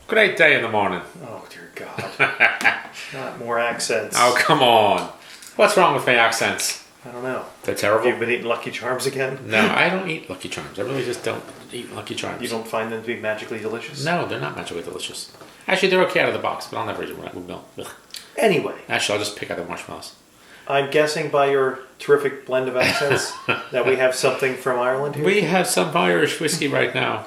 Great day in the morning. Oh, dear God. Not more accents. Oh, come on. What's wrong with my accents? I don't know. They're terrible. You've been eating Lucky Charms again? No, I don't eat Lucky Charms. I really just don't eat Lucky Charms. You don't find them to be magically delicious? No, they're not magically delicious. Actually, they're okay out of the box, but I'll never eat them with milk. Ugh. Anyway. Actually, I'll just pick out the marshmallows. I'm guessing by your terrific blend of accents that we have something from Ireland here? We have some Irish whiskey right now.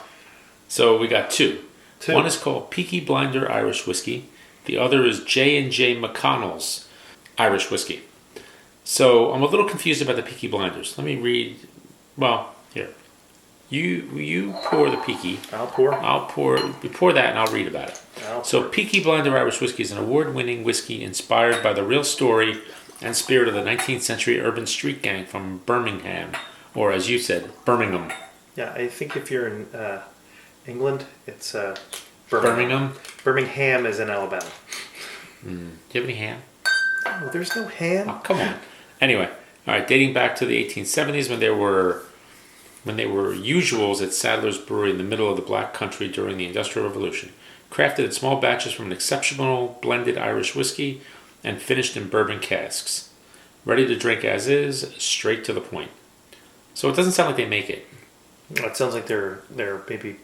So we got two. One is called Peaky Blinder Irish Whiskey. The other is J&J McConnell's Irish Whiskey. So I'm a little confused about the Peaky Blinders. Let me read. Well, here. You pour the Peaky. I'll pour. You pour that and I'll read about it. So Peaky Blinder Irish Whiskey is an award-winning whiskey inspired by the real story and spirit of the 19th century urban street gang from Birmingham. Or as you said, Birmingham. Yeah, I think if you're in England, it's Birmingham. Birmingham is in Alabama. Do you have any ham? Oh, there's no ham. Oh, come on. Anyway, all right. Dating back to the 1870s, when they were usuals at Sadler's Brewery in the middle of the Black Country during the Industrial Revolution, crafted in small batches from an exceptional blended Irish whiskey and finished in bourbon casks, ready to drink as is, straight to the point. So it doesn't sound like they make it. It sounds like they're maybe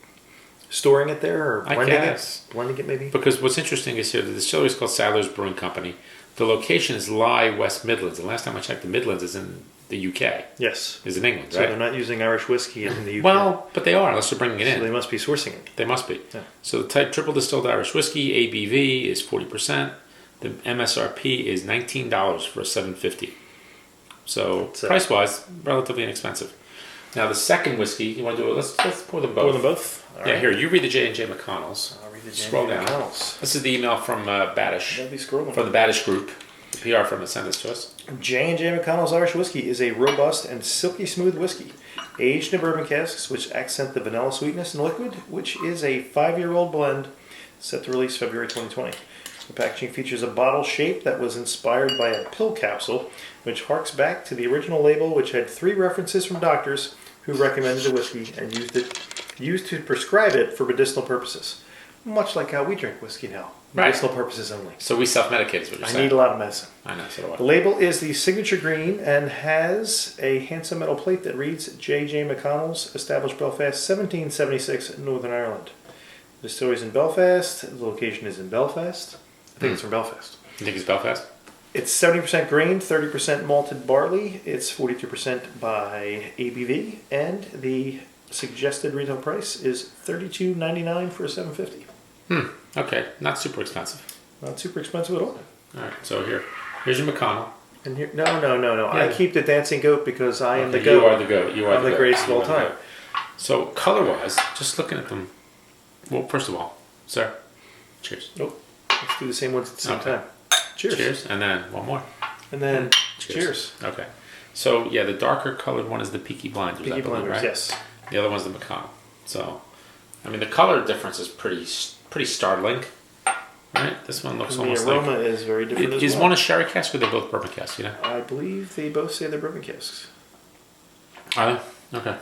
storing it there or blending it. Blending it maybe. Because what's interesting is here the distillery is called Sadler's Brewing Company. The location is West Midlands, and last time I checked, the Midlands is in the UK. Yes, is in England, right? So they're not using Irish whiskey in the UK. Well, but they are, unless they're bringing it in. So they must be sourcing it. They must be. Yeah. So the type triple distilled Irish whiskey ABV is 40%. The MSRP is $19 for a 750. So price wise, relatively inexpensive. Now the second whiskey, you want to do it? Let's pour them both. Pour them both. All right. Here, you read the J&J McConnell's. I'll read the Scroll down. McConnell's. This is the email from Badish. Don't be scrolling. From the Badish group. The PR firm that sent this to us. J&J McConnell's Irish Whiskey is a robust and silky smooth whiskey, aged in bourbon casks, which accent the vanilla sweetness in the liquid, which is a 5-year-old blend set to release February 2020. The packaging features a bottle shape that was inspired by a pill capsule, which harks back to the original label, which had 3 references from doctors who recommended the whiskey and used to prescribe it for medicinal purposes. Much like how we drink whiskey now. Medicinal purposes only. So we self-medicate is what you're saying. I need a lot of medicine. I know, so do I. The label is the signature green and has a handsome metal plate that reads J.J. McConnell's, established Belfast, 1776, Northern Ireland. The distillery is in Belfast. The location is in Belfast. I think it's from Belfast. You think it's Belfast? It's 70% grain, 30% malted barley. It's 42% by ABV, and the suggested retail price is $32.99 for a 750. Okay, not super expensive. Not super expensive at all. All right, so here's your McConnell. And here, no. Yeah. I keep the dancing goat because I am the goat. You are the goat. You are I'm the greatest of all time. So color-wise, just looking at them. Well, first of all, sir, cheers. Nope. Let's do the same ones at the same time. Cheers. Cheers, and then one more. And then cheers. Okay. So yeah, the darker colored one is the Peaky Blinders. Peaky Blinders, right? yes. The other one's the McConnell. So, I mean, the color difference is pretty startling, right? This one looks almost like... The aroma is very different as well. Is one a sherry cask or they're both bourbon casks, you know? I believe they both say they're bourbon casks. Are they? Okay.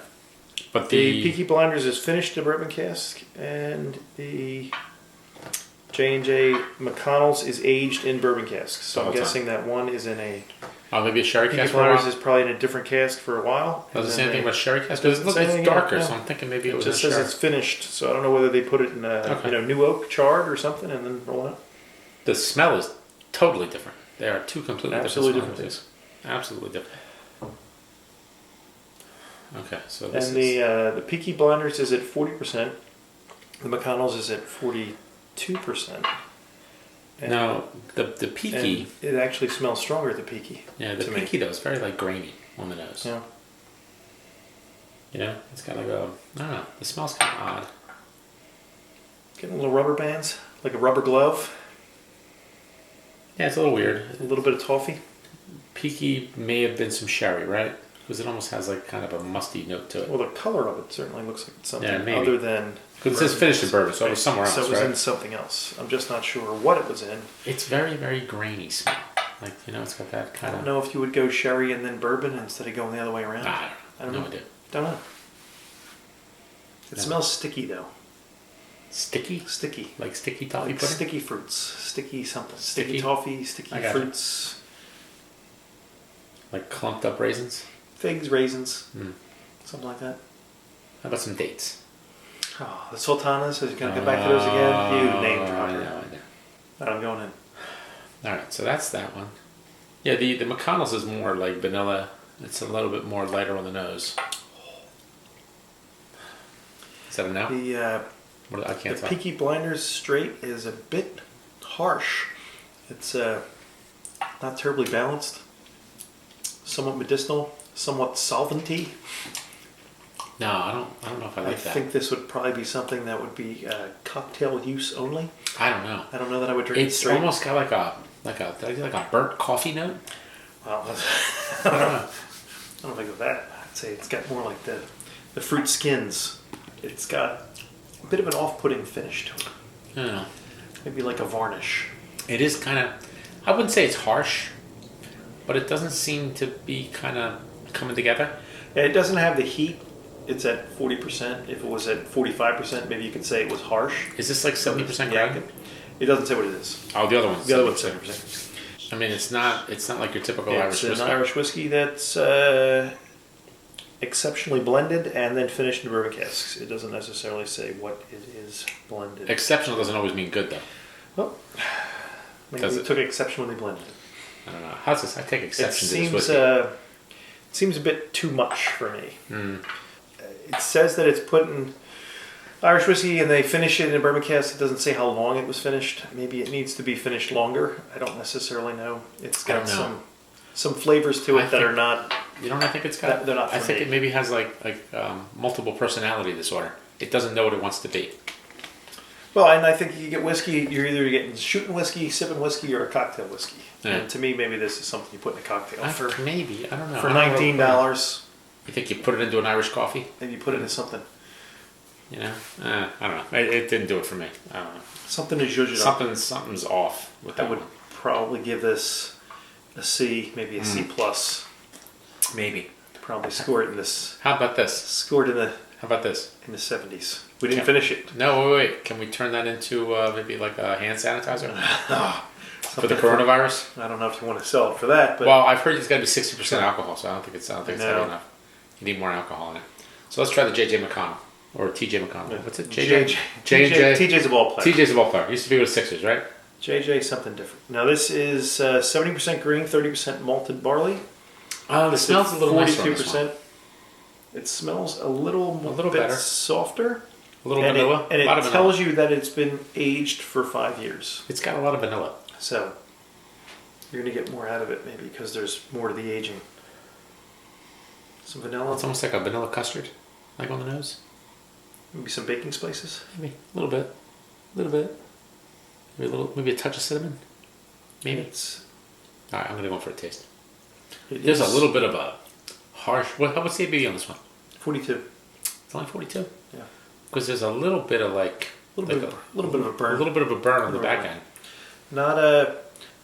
But the Peaky Blinders is finished in bourbon cask, and the J&J McConnell's is aged in bourbon casks. So I'm guessing that one is in a... Oh, maybe a sherry cask Peaky Blinders is probably in a different cask for a while. Does it say anything about sherry cask? Because it's darker, so I'm thinking maybe it was just says it's finished, so I don't know whether they put it in a new oak charred or something and then roll it out. The smell is totally different. They are two completely different things. Absolutely different. Okay, so this the Peaky Blinders is at 40%. The McConnell's is at 42%. Now, the Peaky... It actually smells stronger, the Peaky. Yeah, the Peaky, though, is very, grainy on the nose. Yeah. You know, it's got I don't know, the smell's kind of odd. Getting little rubber bands, like a rubber glove. Yeah, it's a little weird. A little bit of toffee. Peaky may have been some sherry, right? Because it almost has, kind of a musty note to it. Well, the color of it certainly looks like it's something other than... Because it says finished in bourbon, so it was somewhere else, So it was in something else. I'm just not sure what it was in. It's very, very grainy smell. It's got that kind of... I don't know if you would go sherry and then bourbon instead of going the other way around. I don't know. Don't know. It smells sticky, though. Sticky? Sticky. Like sticky toffee Like pudding? sticky fruits. Sticky something. Sticky? Sticky toffee, sticky fruits. Like clumped up raisins? Figs, raisins. Mm. Something like that. How about some dates? Oh, the sultanas. Are you going to get back to those again? You name dropper. I know. But I'm going in. Alright, so that's that one. Yeah, the McConnell's is more like vanilla. It's a little bit more lighter on the nose. Is that a no? I can't The tell. Peaky Blinders straight is a bit harsh. It's not terribly balanced. Somewhat medicinal. Somewhat solventy. No, I don't know if I like that. I think this would probably be something that would be cocktail use only. I don't know. I don't know that I would drink it It's straight. almost got like a burnt coffee note. Well, I don't think of that. I'd say it's got more like the fruit skins. It's got a bit of an off-putting finish to it. I don't know. Maybe like a varnish. It is kind of, I wouldn't say it's harsh, but it doesn't seem to be kind of coming together. And it doesn't have the heat. It's at 40%. If it was at 45%, maybe you could say it was harsh. Is this like 70% Yeah, grain? it doesn't say what it is. Oh, the other one's The other one's 70%. 70%. I mean, it's not like your typical Irish It's whiskey. an Irish whiskey that's exceptionally blended and then finished in bourbon casks. It doesn't necessarily say what it is blended. Exceptional doesn't always mean good, though. Well, maybe Does we it? took exceptionally blended. I don't know. How's this? I take It exception to this seems whiskey. it seems a bit too much for me. Mm. It says that it's put in Irish whiskey and they finish it in a bourbon cask. It doesn't say how long it was finished. Maybe it needs to be finished longer. I don't necessarily know. It's got some flavors to it that are not. You know what I think it's got? They're not for I think me. it maybe has like multiple personality disorder. It doesn't know what it wants to be. Well, and I think you get whiskey. You're either getting shooting whiskey, sipping whiskey, or a cocktail whiskey. Yeah. And to me, maybe this is something you put in a cocktail for Maybe, I don't know. for I don't know. $19. You think you put it into an Irish coffee? Maybe you put it in something. You know, I don't know. It didn't do it for me. I don't know. Something to zhuzh it up. Something's off with I that would one. probably give this a C, maybe a C plus. Maybe. Probably score it in this. How about this? Scored in the How about this? 70s. We didn't finish it. No, wait. Can we turn that into maybe like a hand sanitizer for the Something coronavirus? I don't know if you want to sell it for that, but Well, I've heard it's got to be 60% alcohol, so I don't think it's heavy No. enough. You need more alcohol in it. So let's try the JJ McConnell or TJ McConnell. What's it? TJ's a ball player. TJ's a ball player. Used to be with the Sixers, right? JJ something different. Now this is 70% green, 30% malted barley. Oh, the smell's a little nicer on this one. 42%. It smells a little bit better. softer. A little And vanilla. and a lot it of tells vanilla. you that it's been aged for 5 years. It's got a lot of vanilla. So you're going to get more out of it maybe because there's more to the aging. Some vanilla, It's almost like a vanilla custard, like on the nose. maybe some baking spices. Maybe a little bit, maybe a touch of cinnamon. Maybe. It's, All right, I'm gonna go for a taste. it There's a is little bit of a harsh. What's the ABV on this one? 42. It's only 42. Yeah. Because there's a little bit of like A little bit of a burn. A little bit of a burn on the Little back burn. end.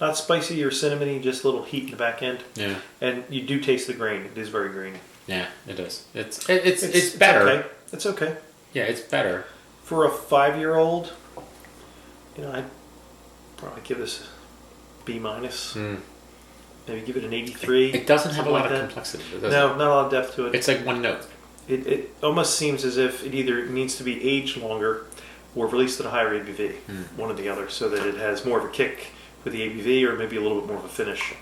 Not spicy or cinnamony, just a little heat in the back end. Yeah. And you do taste the grain. It is very grainy. Yeah, it is. It's better. Okay. It's okay. Yeah, it's better. For a 5-year-old, I'd probably give this a B minus. Maybe give it an 83. It doesn't have a something lot like of that. complexity. It doesn't. No, not a lot of depth to it. It's like one note. It almost seems as if it either needs to be aged longer or released at a higher ABV, one or the other, so that it has more of a kick with the ABV or maybe a little bit more of a finish.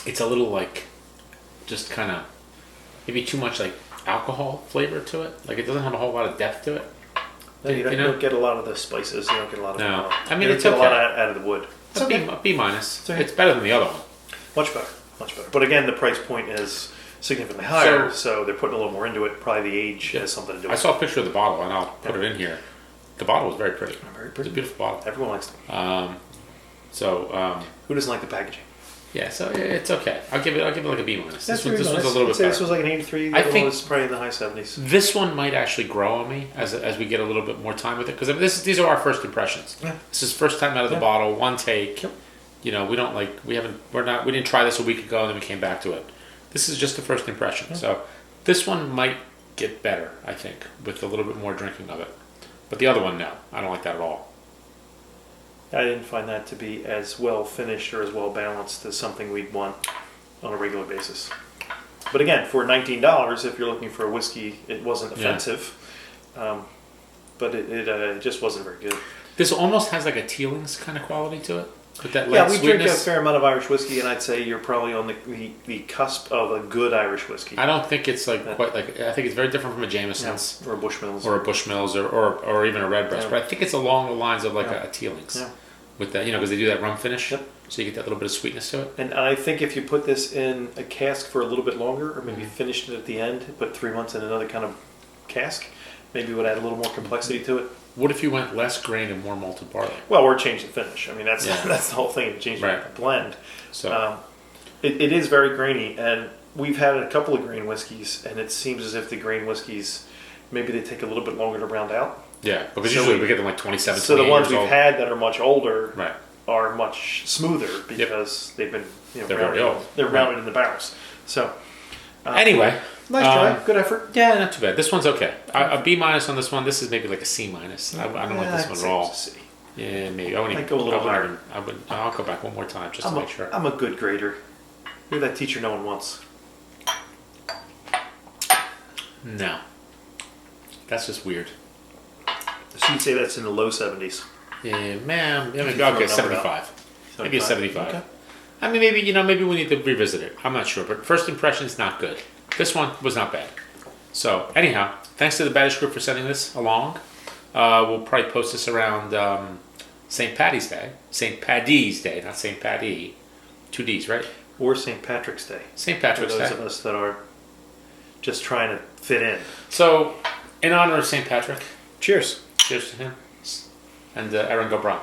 It's a little like, just kind of, maybe too much like alcohol flavor to it. Like it doesn't have a whole lot of depth to it. You don't get a lot of the spices. You don't get a lot of No. the I mean, you it's don't get a okay. lot out of the wood. It's A okay. B minus. It's okay. It's better than the other one. Much better. Much better. But again, the price point is significantly higher, so they're putting a little more into it. Probably the age has something to do with I it. saw a picture of the bottle, and I'll put it in here. The bottle was very pretty. Very It's pretty. a beautiful bottle. Everyone likes them. Who doesn't like the packaging? Yeah, so it's okay. I'll give it like a B minus. This really one's a nice. little I'd bit say better. this was like an 83. The I other think- one was probably in the high 70s. This one might actually grow on me as we get a little bit more time with it, because these are our first impressions. Yeah. This is first time out of the Yeah. bottle, one take. Yep. We didn't try this a week ago and then we came back to it. This is just the first impression. Yeah. So this one might get better, I think, with a little bit more drinking of it. But the other one, no, I don't like that at all. I didn't find that to be as well finished or as well balanced as something we'd want on a regular basis. But again, for $19, if you're looking for a whiskey, it wasn't offensive. But it just wasn't very good. This almost has like a Teeling's kind of quality to it. With that Yeah, light we sweetness. drink a fair amount of Irish whiskey, and I'd say you're probably on the cusp of a good Irish whiskey. I don't think it's like quite like. I think it's very different from a Jameson's or a Bushmills. or a Bushmills or even a Redbreast. Yeah. But I think it's along the lines of like a Teeling's. Yeah. With that, because they do that rum finish. Yep. So you get that little bit of sweetness to it. And I think if you put this in a cask for a little bit longer, or maybe finished it at the end, put 3 months in another kind of cask, maybe it would add a little more complexity to it. What if you went less grain and more malted barley? Well, or change the finish. I mean, that's that's the whole thing, changing the blend. So it is very grainy, and we've had a couple of grain whiskeys, and it seems as if the grain whiskeys, maybe they take a little bit longer to round out. Yeah, because So usually we get them like 27, So the 28 ones years we've old. had that are much older Right. are much smoother because they've been They're very old. They're rounded in the barrels. So Anyway. nice try, good effort. Yeah, not too bad. This one's okay. A B- on this one. This is maybe like a C-. I don't like this one at all. Yeah, maybe. I'd go a little higher. I'll go back one more time just to make sure. I'm a good grader. You're that teacher no one wants. No. That's just weird. So you'd say that's in the low 70s. Yeah, man. throw a Okay, number 75. Maybe a 75. Okay. I mean, maybe we need to revisit it. I'm not sure, but first impressions not good. This one was not bad. So anyhow, thanks to the Baddish group for sending this along. We'll probably post this around St. Paddy's Day, not St. Paddy. 2 D's, right? Or St. Patrick's Day. St. Patrick's For those Day. of us that are just trying to fit in. So, in honor of St. Patrick, Cheers. cheers to him, and Erin Gobran.